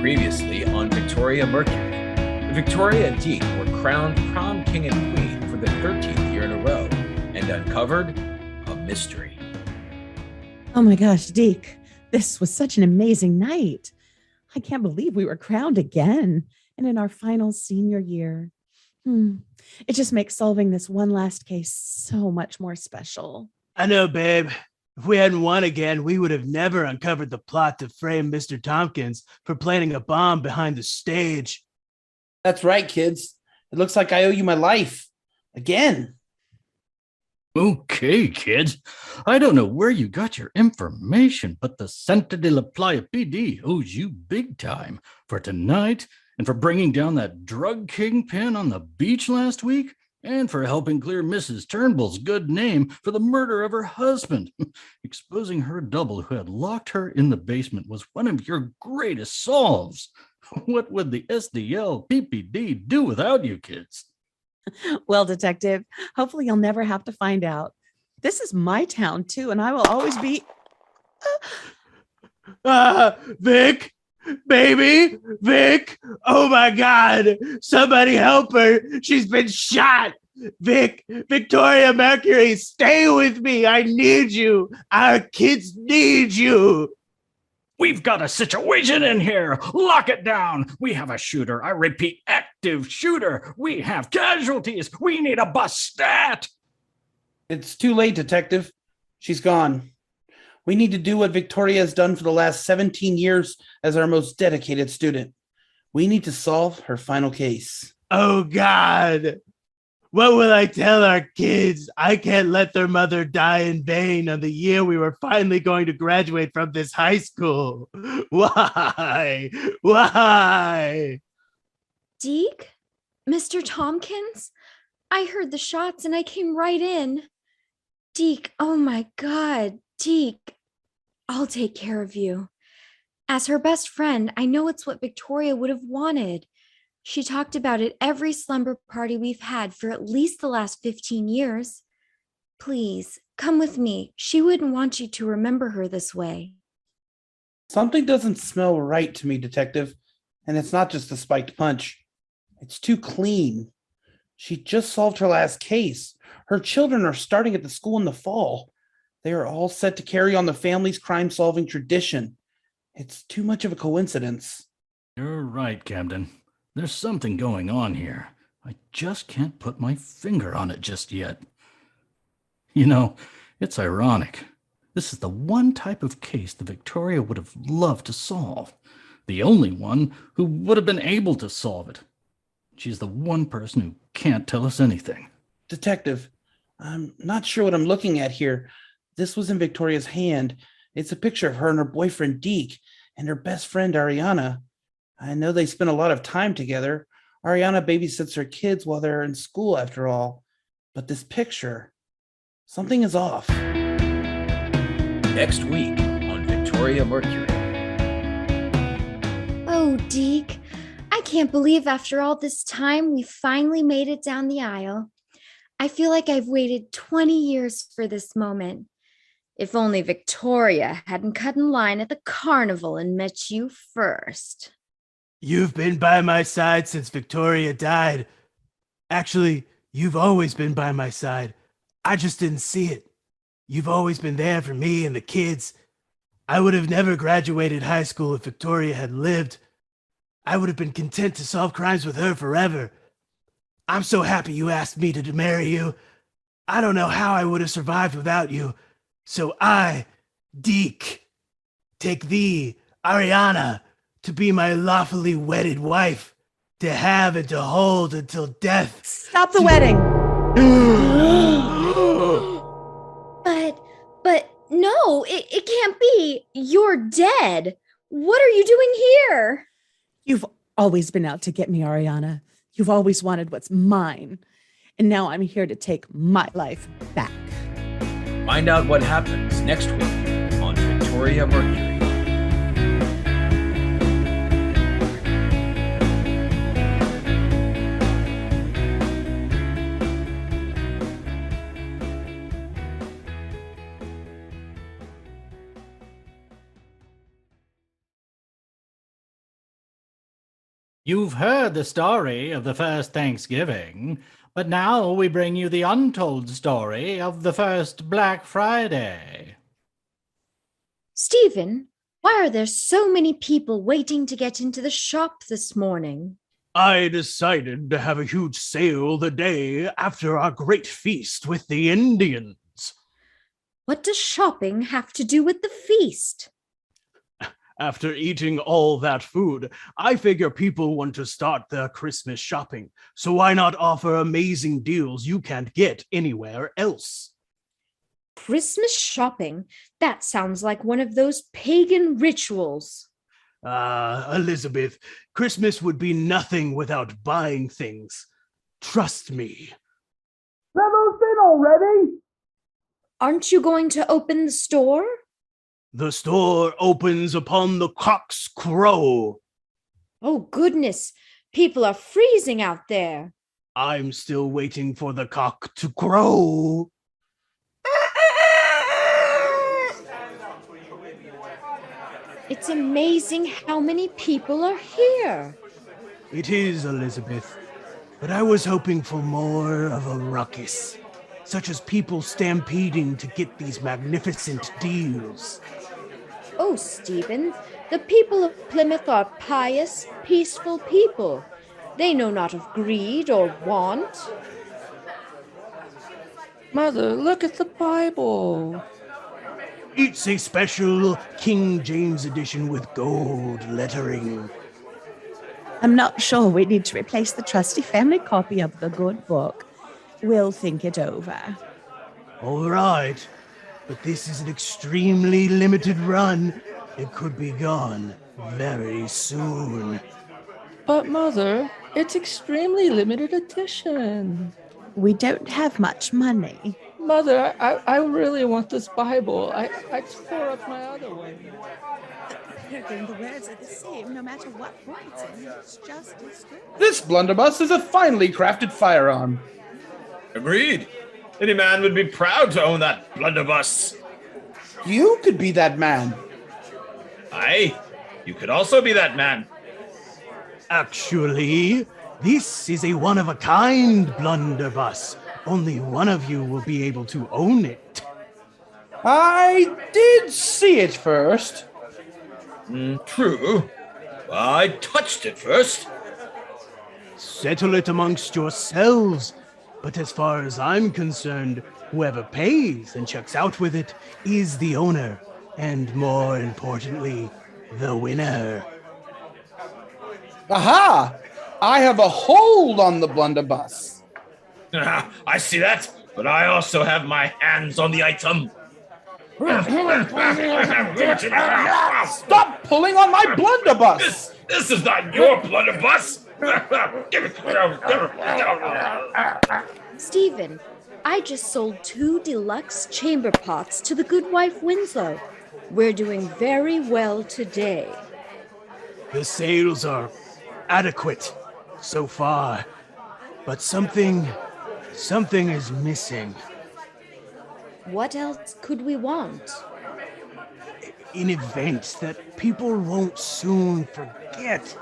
Previously on Victoria Mercury, Victoria and Deke were crowned prom king and queen for the 13th year in a row and uncovered a mystery. Oh my gosh, Deke, this was such an amazing night. I can't believe we were crowned again and in our final senior year. It just makes solving this one last case so much more special. I know, babe. If we hadn't won again, we would have never uncovered the plot to frame Mr. Thompkins for planting a bomb behind the stage. That's right, kids. It looks like I owe you my life. Again. Okay, kids. I don't know where you got your information, but the Santa de la Playa PD owes you big time for tonight and for bringing down that drug kingpin on the beach last week and for helping clear Mrs. Turnbull's good name for the murder of her husband. Exposing her double who had locked her in the basement was one of your greatest solves. What would the SDL PPD do without you kids? Well, Detective, hopefully you'll never have to find out. This is my town, too, and I will always be... Vic, baby, Vic. Oh my God. Somebody help her. She's been shot. Vic, Victoria Mercury, stay with me. I need you. Our kids need you. We've got a situation in here. Lock it down. We have a shooter. I repeat, active shooter. We have casualties. We need a bust stat. It's too late, Detective. She's gone. We need to do what Victoria has done for the last 17 years as our most dedicated student. We need to solve her final case. Oh God. What will I tell our kids? I can't let their mother die in vain on the year we were finally going to graduate from this high school. Why? Why? Deke? Mr. Thompkins? I heard the shots and I came right in. Deke, oh my God, Deke. I'll take care of you. As her best friend, I know it's what Victoria would have wanted. She talked about it every slumber party we've had for at least the last 15 years. Please, come with me. She wouldn't want you to remember her this way. Something doesn't smell right to me, Detective. And it's not just the spiked punch. It's too clean. She just solved her last case. Her children are starting at the school in the fall. They are all set to carry on the family's crime-solving tradition. It's too much of a coincidence. You're right, Camden. There's something going on here. I just can't put my finger on it just yet. You know, it's ironic. This is the one type of case that Victoria would have loved to solve. The only one who would have been able to solve it. She's the one person who can't tell us anything. Detective, I'm not sure what I'm looking at here. This was in Victoria's hand. It's a picture of her and her boyfriend, Deke, and her best friend, Ariana. I know they spend a lot of time together. Ariana babysits her kids while they're in school, after all. But this picture, something is off. Next week on Victoria Mercury. Oh, Deke, I can't believe after all this time we finally made it down the aisle. I feel like I've waited 20 years for this moment. If only Victoria hadn't cut in line at the carnival and met you first. You've been by my side since Victoria died. Actually, you've always been by my side. I just didn't see it. You've always been there for me and the kids. I would have never graduated high school if Victoria had lived. I would have been content to solve crimes with her forever. I'm so happy you asked me to marry you. I don't know how I would have survived without you. So I, Deke, take thee, Ariana, to be my lawfully wedded wife, to have and to hold until death. Stop the wedding. But no, it can't be. You're dead. What are you doing here? You've always been out to get me, Ariana. You've always wanted what's mine. And now I'm here to take my life back. Find out what happens next week on Victoria Mercury. You've heard the story of the first Thanksgiving, but now we bring you the untold story of the first Black Friday. Stephen, why are there so many people waiting to get into the shop this morning? I decided to have a huge sale the day after our great feast with the Indians. What does shopping have to do with the feast? After eating all that food, I figure people want to start their Christmas shopping, so why not offer amazing deals you can't get anywhere else? Christmas shopping? That sounds like one of those pagan rituals. Elizabeth, Christmas would be nothing without buying things. Trust me. Settled in already? Aren't you going to open the store? The store opens upon the cock's crow. Oh, goodness. People are freezing out there. I'm still waiting for the cock to crow. It's amazing how many people are here. It is, Elizabeth, but I was hoping for more of a ruckus, such as people stampeding to get these magnificent deals. Oh, Stephen, the people of Plymouth are pious, peaceful people. They know not of greed or want. Mother, look at the Bible. It's a special King James edition with gold lettering. I'm not sure we need to replace the trusty family copy of the good book. We'll think it over. All right, but this is an extremely limited run. It could be gone very soon. But Mother, it's extremely limited edition. We don't have much money. Mother, I really want this Bible. I tore up my other one. The words are the same no matter what book it's in. It's just as good. This blunderbuss is a finely crafted firearm. Agreed. Any man would be proud to own that blunderbuss. You could be that man. Aye, you could also be that man. Actually, this is a one-of-a-kind blunderbuss. Only one of you will be able to own it. I did see it first. True. I touched it first. Settle it amongst yourselves. But as far as I'm concerned, whoever pays and checks out with it is the owner. And more importantly, the winner. Aha! I have a hold on the blunderbuss. I see that, but I also have my hands on the item. Stop pulling on my blunderbuss! This is not your blunderbuss. Give it. Stephen, I just sold 2 deluxe chamber pots to the good wife Winslow. We're doing very well today. The sales are adequate so far, but something is missing. What else could we want? An event that people won't soon forget.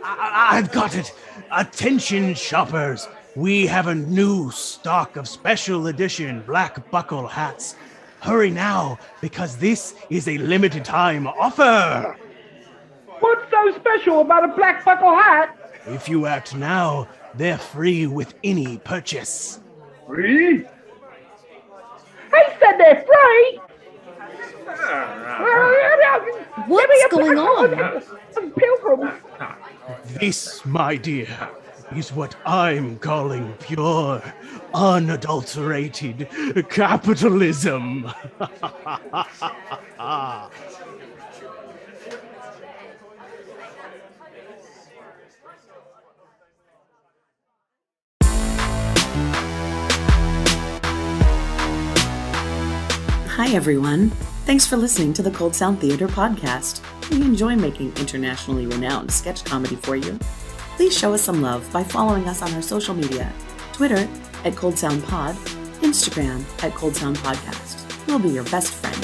I've got it. Attention, shoppers. We have a new stock of special edition black buckle hats. Hurry now, because this is a limited time offer. What's so special about a black buckle hat? If you act now, they're free with any purchase. Free? I said they're free! What's going on? Pilgrims. This, my dear, is what I'm calling pure, unadulterated capitalism. Hi, everyone. Thanks for listening to the Cold Sound Theater podcast. We enjoy making internationally renowned sketch comedy for you. Please show us some love by following us on our social media, Twitter at Cold Sound Pod, Instagram at Cold Sound Podcast. We'll be your best friend.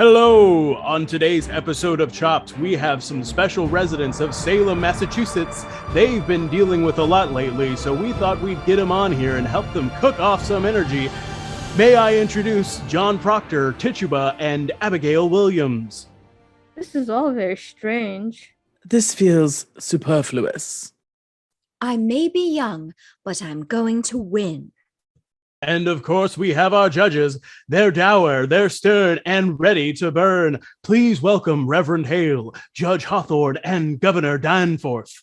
Hello! On today's episode of Chopped, we have some special residents of Salem, Massachusetts. They've been dealing with a lot lately, so we thought we'd get them on here and help them cook off some energy. May I introduce John Proctor, Tituba, and Abigail Williams. This is all very strange. This feels superfluous. I may be young, but I'm going to win. And of course, we have our judges. They're dour, they're stern, and ready to burn. Please welcome Reverend Hale, Judge Hawthorne, and Governor Danforth.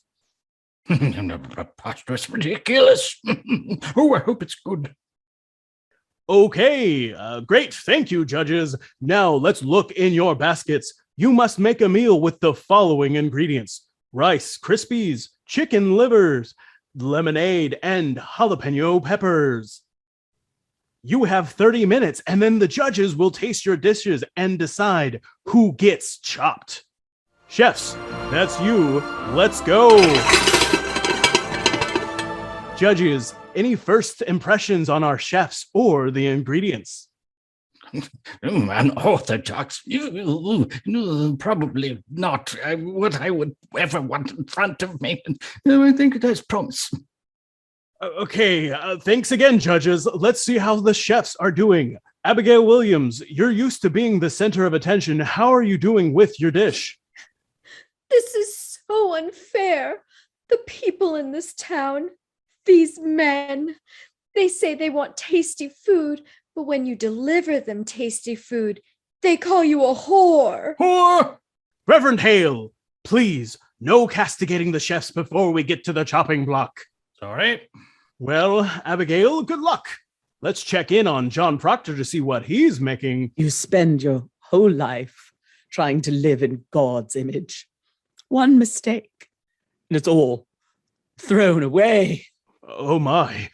Preposterous, ridiculous. Oh, I hope it's good. Okay, great. Thank you, judges. Now let's look in your baskets. You must make a meal with the following ingredients: Rice Krispies, chicken livers, lemonade, and jalapeno peppers. You have 30 minutes, and then the judges will taste your dishes and decide who gets chopped. Chefs, that's you. Let's go. Judges, any first impressions on our chefs or the ingredients? Unorthodox. Probably not what I would ever want in front of me. I think it has promise. Okay, thanks again, judges. Let's see how the chefs are doing. Abigail Williams, you're used to being the center of attention. How are you doing with your dish? This is so unfair. The people in this town, these men, they say they want tasty food, but when you deliver them tasty food, they call you a whore. Whore! Reverend Hale, please, no castigating the chefs before we get to the chopping block. Sorry. Well, Abigail, good luck. Let's check in on John Proctor to see what he's making. You spend your whole life trying to live in God's image. One mistake, and it's all thrown away. Oh my,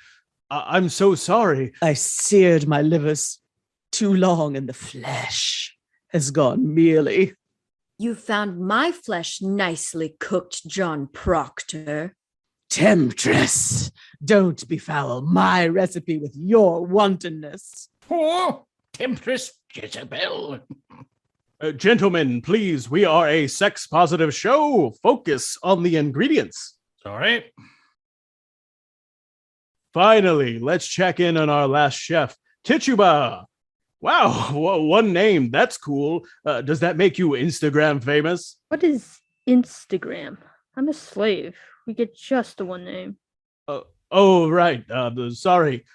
I'm so sorry. I seared my livers too long, and the flesh has gone mealy. You found my flesh nicely cooked, John Proctor. Temptress, don't befoul my recipe with your wantonness. Oh, Temptress Jezebel. Gentlemen, please, we are a sex-positive show. Focus on the ingredients. Sorry. Finally, let's check in on our last chef, Tituba. Wow, one name. That's cool. Does that make you Instagram famous? What is Instagram? I'm a slave. We get just the one name. Oh, right. Sorry.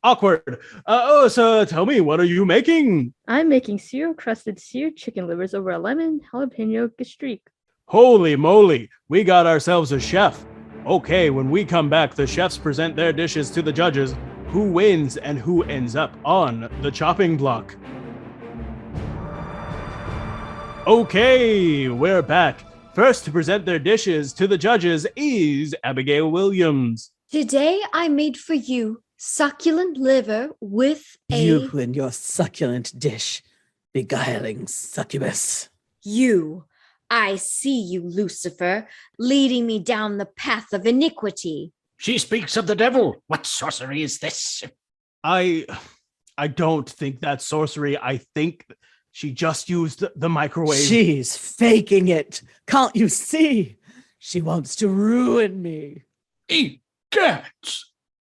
Awkward. So tell me, what are you making? I'm making cereal-crusted seared chicken livers over a lemon jalapeno gastrique. Holy moly, we got ourselves a chef. Okay, when we come back, the chefs present their dishes to the judges. Who wins and who ends up on the chopping block? Okay, we're back. First to present their dishes to the judges is Abigail Williams. Today I made for you succulent liver with You and your succulent dish, beguiling succubus. You. I see you, Lucifer, leading me down the path of iniquity. She speaks of the devil. What sorcery is this? I don't think that's sorcery. I think she just used the microwave. She's faking it. Can't you see? She wants to ruin me. Egad!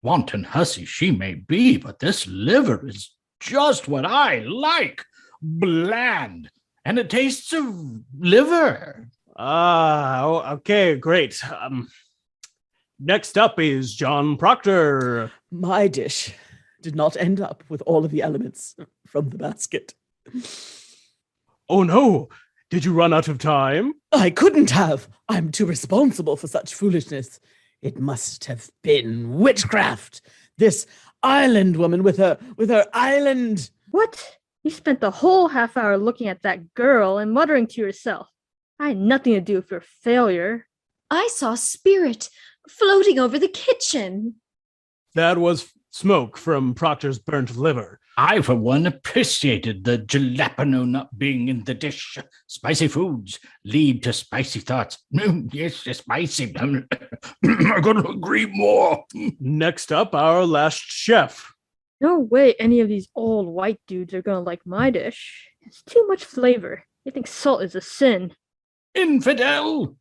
Wanton hussy she may be, but this liver is just what I like. Bland. And it tastes of liver. Okay, great. Next up is John Proctor. My dish did not end up with all of the elements from the basket. Oh no, did you run out of time? I couldn't have. I'm too responsible for such foolishness. It must have been witchcraft. This island woman with her island. What? You spent the whole half hour looking at that girl and muttering to yourself. I had nothing to do with your failure. I saw spirit floating over the kitchen. That was smoke from Proctor's burnt liver. I, for one, appreciated the jalapeno not being in the dish. Spicy foods lead to spicy thoughts. Yes, spicy. I couldn't agree more. Next up, our last chef. No way any of these old white dudes are gonna like my dish. It's too much flavor. They think salt is a sin. Infidel!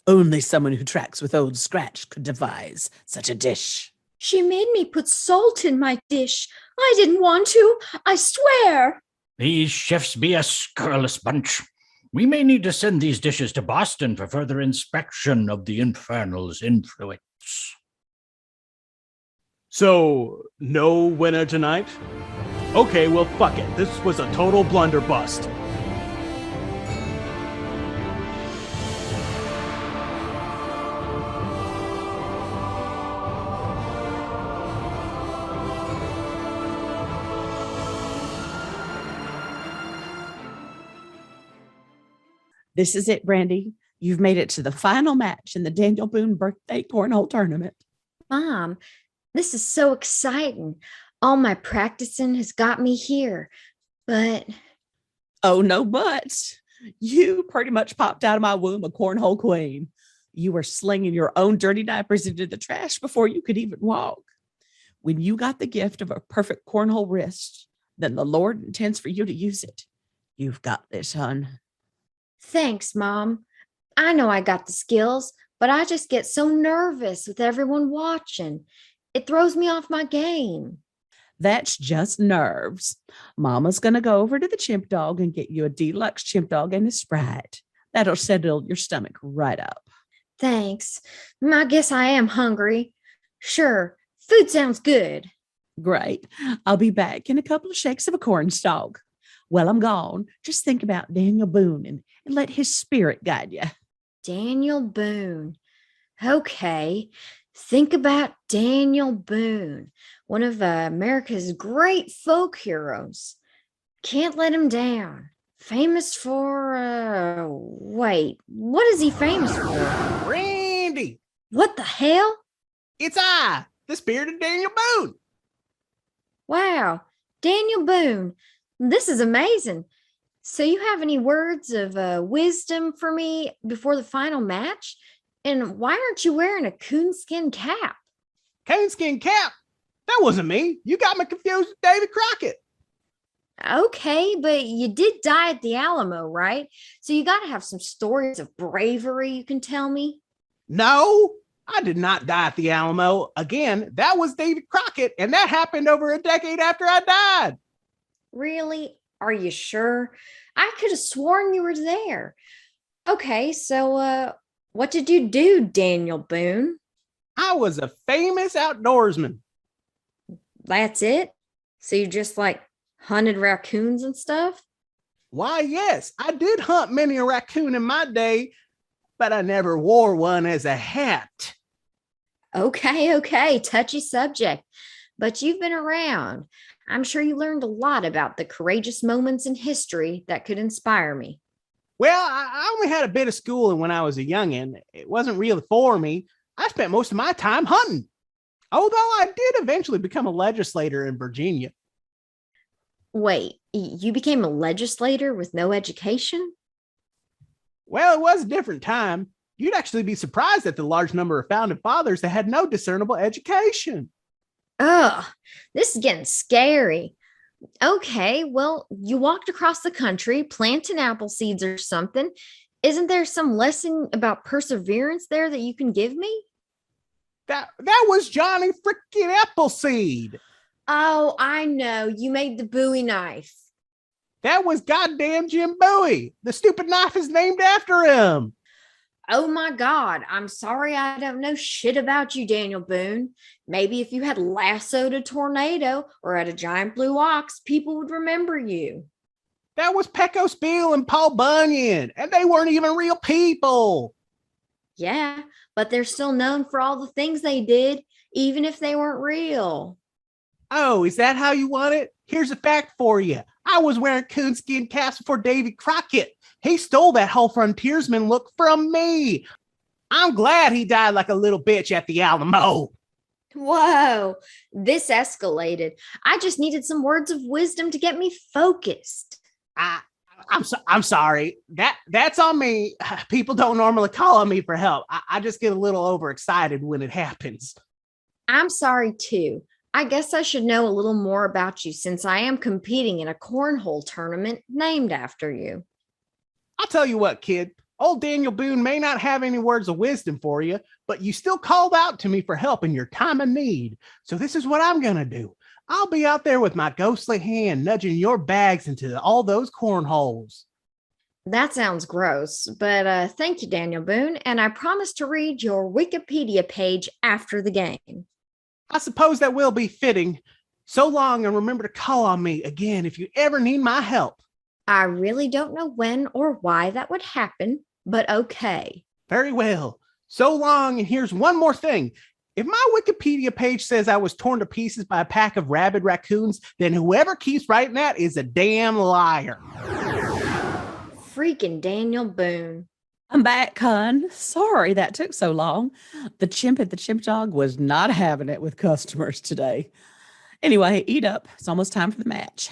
Only someone who tracks with Old Scratch could devise such a dish. She made me put salt in my dish. I didn't want to, I swear. These chefs be a scurrilous bunch. We may need to send these dishes to Boston for further inspection of the Infernal's influence. So, no winner tonight? Okay, well, fuck it. This was a total blunderbuss. This is it, Brandy. You've made it to the final match in the Daniel Boone birthday cornhole tournament. Mom, this is so exciting. All my practicing has got me here, but Oh, no buts. You pretty much popped out of my womb a cornhole queen. You were slinging your own dirty diapers into the trash before you could even walk. When you got the gift of a perfect cornhole wrist, then the Lord intends for you to use it. You've got this, hon. thanks, Mom. I know I got the skills, but I just get so nervous with everyone watching. It throws me off my game. That's just nerves. Mama's going to go over to the chimp dog and get you a deluxe chimp dog and a Sprite. That'll settle your stomach right up. Thanks. I guess I am hungry. Sure, food sounds good. Great. I'll be back in a couple of shakes of a corn stalk. While I'm gone, just think about Daniel Boone and let his spirit guide you. Daniel Boone. Okay. Think about Daniel Boone, one of America's great folk heroes. Can't let him down. Famous for, wait, what is he famous for? Randy, What the hell? it's I, the spirit of Daniel Boone. Wow, Daniel Boone. This is amazing. So you have any words of wisdom for me before the final match? And why aren't you wearing a coonskin cap? Coonskin cap? That wasn't me. You got me confused with David Crockett. Okay, but you did die at the Alamo, right? So you got to have some stories of bravery you can tell me. No, I did not die at the Alamo. Again, that was David Crockett, and that happened over a decade after I died. Really? Are you sure? I could have sworn you were there. Okay, so what did you do, Daniel Boone? I was a famous outdoorsman. That's it? So you just like hunted raccoons and stuff? Why, yes, I did hunt many a raccoon in my day, but I never wore one as a hat. Okay, touchy subject. But you've been around. I'm sure you learned a lot about the courageous moments in history that could inspire me. Well, I only had a bit of schooling when I was a youngin'. It wasn't really for me. I spent most of my time hunting, although I did eventually become a legislator in Virginia. Wait, you became a legislator with no education? Well, it was a different time. You'd actually be surprised at the large number of founding fathers that had no discernible education. Ugh, this is getting scary. Okay, well, you walked across the country planting apple seeds or something. Isn't there some lesson about perseverance there that you can give me? That was Johnny freaking Appleseed. Oh, I know. You made the Bowie knife. That was goddamn Jim Bowie. The stupid knife is named after him. Oh my God. I'm sorry I don't know shit about you, Daniel Boone. Maybe if you had lassoed a tornado or had a giant blue ox, people would remember you. That was Pecos Bill and Paul Bunyan, and they weren't even real people. Yeah, but they're still known for all the things they did, even if they weren't real. Oh, is that how you want it? Here's a fact for you. I was wearing coonskin caps before David Crockett. He stole that whole frontiersman look from me. I'm glad he died like a little bitch at the Alamo. Whoa, this escalated. I just needed some words of wisdom to get me focused. I'm sorry. That's on me. People don't normally call on me for help. I just get a little overexcited when it happens. I'm sorry too. I guess I should know a little more about you since I am competing in a cornhole tournament named after you. I'll tell you what, kid. Old Daniel Boone may not have any words of wisdom for you, but you still called out to me for help in your time of need. So this is what I'm going to do. I'll be out there with my ghostly hand nudging your bags into all those cornholes. That sounds gross, but thank you, Daniel Boone, and I promise to read your Wikipedia page after the game. I suppose that will be fitting. So long, and remember to call on me again if you ever need my help. I really don't know when or why that would happen, but okay. Very well. So long, and here's one more thing. If my Wikipedia page says I was torn to pieces by a pack of rabid raccoons, then whoever keeps writing that is a damn liar. Freaking Daniel Boone. I'm back, Con. Sorry that took so long. The chimp at the chimp dog was not having it with customers today. Anyway, eat up. It's almost time for the match.